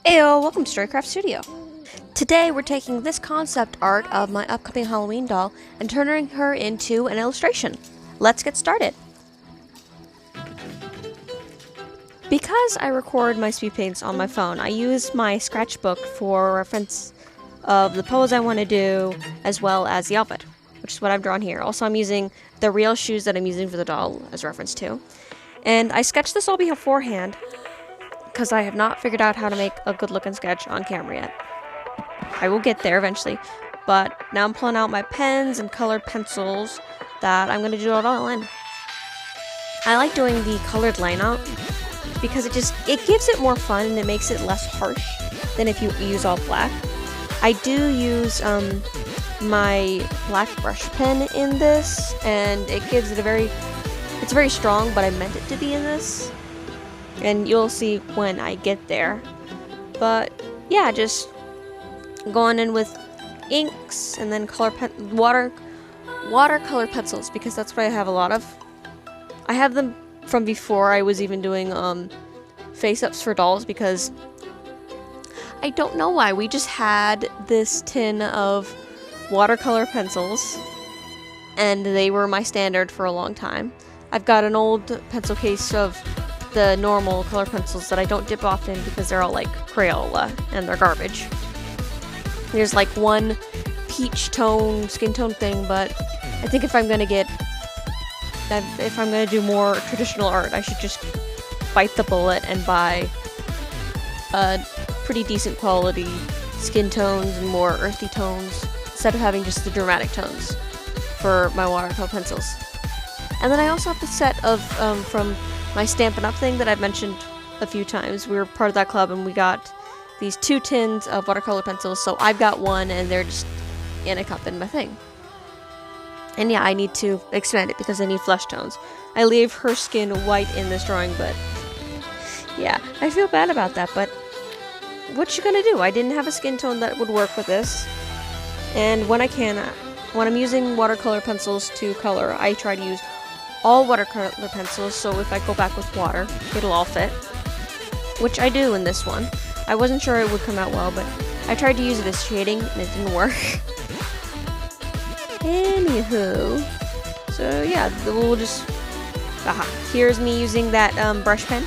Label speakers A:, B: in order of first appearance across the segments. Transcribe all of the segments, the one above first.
A: Heyo, welcome to Storycraft Studio. Today we're taking this concept art of my upcoming Halloween doll and turning her into an illustration. Let's get started. Because I record my speed paints on my phone, I use my sketchbook for reference of the pose I want to do as well as the outfit, which is what I've drawn here. Also, I'm using the real shoes that I'm using for the doll as reference too. And I sketched this all beforehand because I have not figured out how to make a good looking sketch on camera yet. I will get there eventually, but now I'm pulling out my pens and colored pencils that I'm going to do it all in. I like doing the colored line out because it gives it more fun and it makes it less harsh than if you use all black. I do use my black brush pen in this, and it gives it it's very strong, but I meant it to be in this. And you'll see when I get there. But yeah, just going in with inks and then watercolor pencils, because that's what I have a lot of. I have them from before I was even doing face-ups for dolls, because I don't know why. We just had this tin of watercolor pencils and they were my standard for a long time. I've got an old pencil case of the normal color pencils that I don't dip often because they're all like Crayola and they're garbage. There's like one peach tone, skin tone thing, but I think if I'm gonna do more traditional art, I should just bite the bullet and buy a pretty decent quality skin tones and more earthy tones instead of having just the dramatic tones for my watercolor pencils. And then I also have the set of from my Stampin' Up! Thing that I've mentioned a few times. We were part of that club and we got these 2 tins of watercolor pencils, so I've got one and they're just in a cup in my thing. And yeah, I need to expand it because I need flesh tones. I leave her skin white in this drawing, but yeah, I feel bad about that, but what you gonna do? I didn't have a skin tone that would work with this, and when I'm using watercolor pencils to color, I try to use all watercolor pencils, so if I go back with water, it'll all fit, which I do in this one. I wasn't sure it would come out well, but I tried to use it as shading and it didn't work. Anywho, so yeah, we'll just, here's me using that brush pen.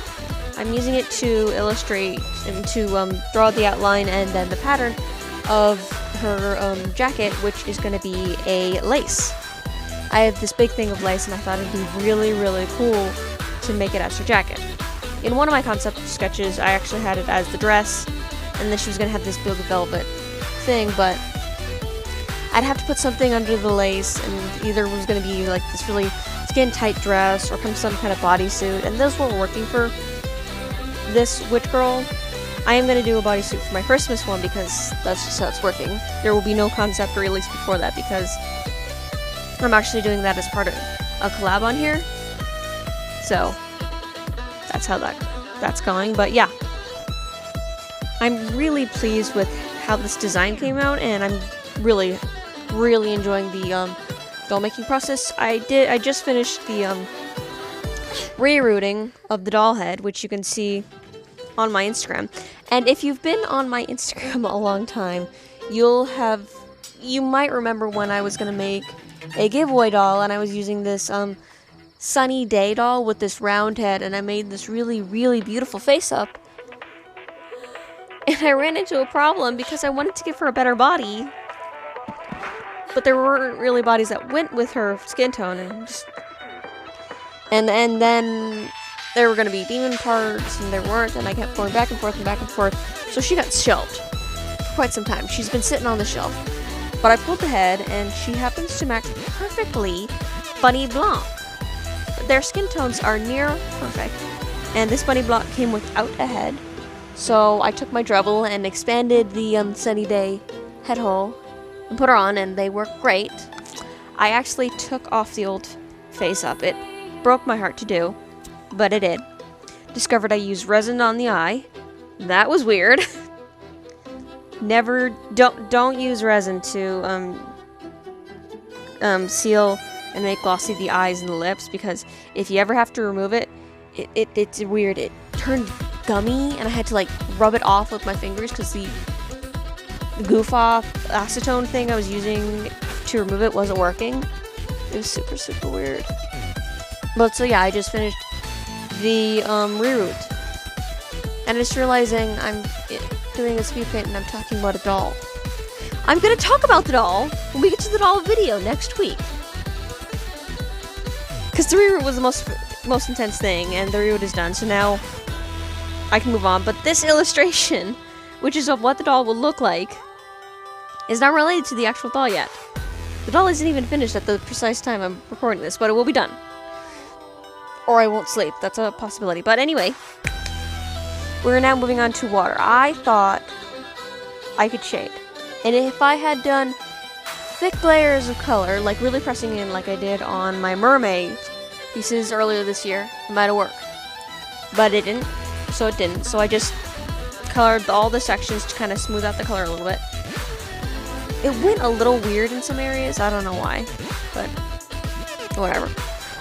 A: I'm using it to illustrate and to draw the outline and then the pattern of her jacket, which is going to be a lace. I have this big thing of lace and I thought it'd be really, really cool to make it as her jacket. In one of my concept sketches, I actually had it as the dress, and then she was going to have this big velvet thing, but I'd have to put something under the lace, and either it was going to be like this really skin-tight dress or some kind of bodysuit, and those weren't working for this witch girl. I am going to do a bodysuit for my Christmas one because that's just how it's working. There will be no concept release before that because I'm actually doing that as part of a collab on here. So that's how that's going. But yeah, I'm really pleased with how this design came out, and I'm really enjoying the doll making process. I just finished the rerouting of the doll head, which you can see on my Instagram. And if you've been on my Instagram a long time, you might remember when I was gonna make a giveaway doll, and I was using this sunny day doll with this round head, and I made this really, really beautiful face up. And I ran into a problem because I wanted to give her a better body, but there weren't really bodies that went with her skin tone, and then there were going to be demon parts, and there weren't, and I kept going back and forth and back and forth, so she got shelved for quite some time. She's been sitting on the shelf, but I pulled the head, and she happens to match perfectly Bunny Blanc. Their skin tones are near perfect, and this Bunny Blanc came without a head, so I took my Dremel and expanded the Sunny Day head hole and put her on, and they work great. I actually took off the old face up. It broke my heart to do, but it did. Discovered I used resin on the eye. That was weird. Don't use resin to seal and make glossy the eyes and the lips, because if you ever have to remove it, it's weird. It turned gummy, and I had to like rub it off with my fingers because the goof off acetone thing I was using to remove it wasn't working. It was super, super weird. But so yeah, I just finished the reroute. And I'm just realizing I'm doing a speed paint and I'm talking about a doll. I'm gonna talk about the doll when we get to the doll video next week. Because the reroute was the most intense thing, and the reroute is done, so now I can move on. But this illustration, which is of what the doll will look like, is not related to the actual doll yet. The doll isn't even finished at the precise time I'm recording this, but it will be done. Or I won't sleep, that's a possibility. But anyway, we're now moving on to water. I thought I could shade. And if I had done thick layers of color, like really pressing in like I did on my mermaid pieces earlier this year, it might have worked. But it didn't, so it didn't. So I just colored all the sections to kind of smooth out the color a little bit. It went a little weird in some areas, I don't know why, but whatever.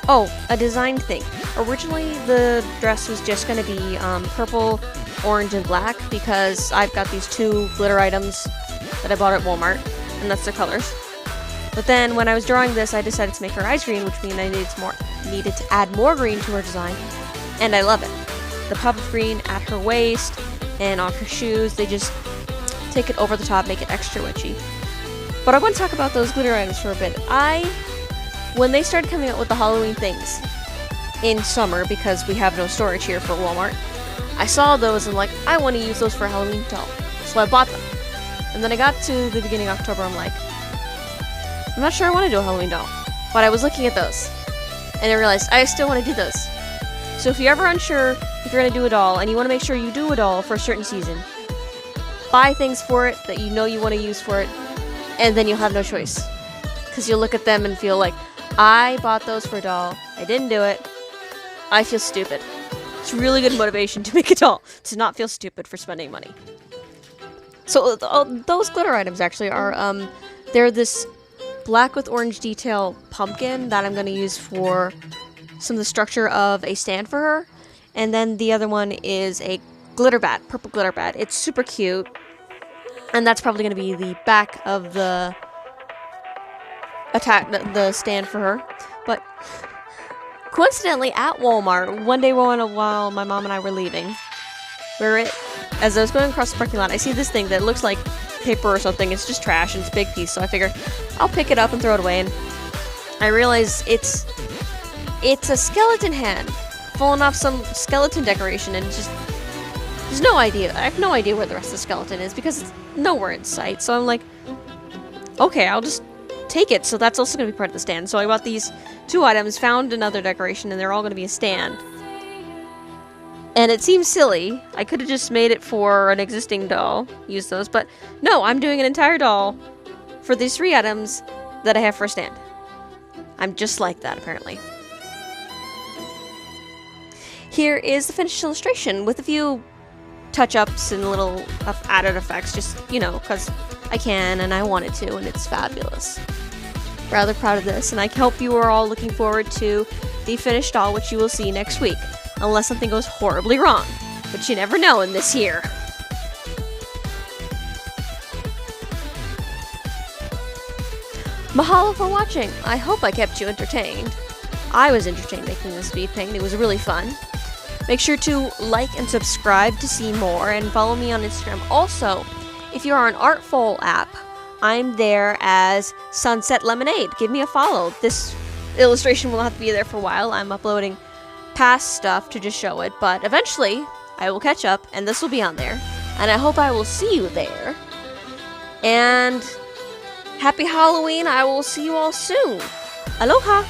A: Oh, a design thing. Originally, the dress was just going to be purple, orange, and black because I've got these two glitter items that I bought at Walmart, and that's their colors. But then when I was drawing this, I decided to make her eyes green, which means I needed to add more green to her design, and I love it. The pop of green at her waist and on her shoes, they just take it over the top, make it extra witchy. But I want to talk about those glitter items for a bit. When they started coming out with the Halloween things in summer, because we have no storage here for Walmart, I saw those and like, I want to use those for a Halloween doll. So I bought them. And then I got to the beginning of October, I'm like, I'm not sure I want to do a Halloween doll. But I was looking at those, and I realized I still want to do those. So if you're ever unsure if you're going to do a doll, and you want to make sure you do a doll for a certain season, buy things for it that you know you want to use for it, and then you'll have no choice. Because you'll look at them and feel like, I bought those for a doll, I didn't do it, I feel stupid. It's really good motivation to make a doll, to not feel stupid for spending money. So those glitter items actually are, they're this black with orange detail pumpkin that I'm going to use for some of the structure of a stand for her. And then the other one is a glitter bat, purple glitter bat. It's super cute. And that's probably going to be the back of the stand for her. But coincidentally, at Walmart, one day while my mom and I were leaving, as I was going across the parking lot, I see this thing that looks like paper or something. It's just trash and it's a big piece, so I figure I'll pick it up and throw it away. And I realize it's a skeleton hand falling off some skeleton decoration, and just there's no idea. I have no idea where the rest of the skeleton is because it's nowhere in sight. So I'm like, okay, I'll just take it. So that's also going to be part of the stand. So I bought these two items, found another decoration, and they're all going to be a stand. And it seems silly. I could have just made it for an existing doll, use those, but no, I'm doing an entire doll for these three items that I have for a stand. I'm just like that, apparently. Here is the finished illustration with a few touch-ups and little added effects, just, you know, because I can and I wanted to, and it's fabulous. Rather proud of this, and I hope you are all looking forward to the finished doll, which you will see next week. Unless something goes horribly wrong, but you never know in this year. Mahalo for watching. I hope I kept you entertained. I was entertained making this speed paint. It was really fun. Make sure to like and subscribe to see more, and follow me on Instagram. Also, if you are an Artful app, I'm there as Sunset Lemonade. Give me a follow. This illustration will have to be there for a while. I'm uploading past stuff to just show it, but eventually I will catch up and this will be on there, and I hope I will see you there. And happy Halloween. I will see you all soon. Aloha.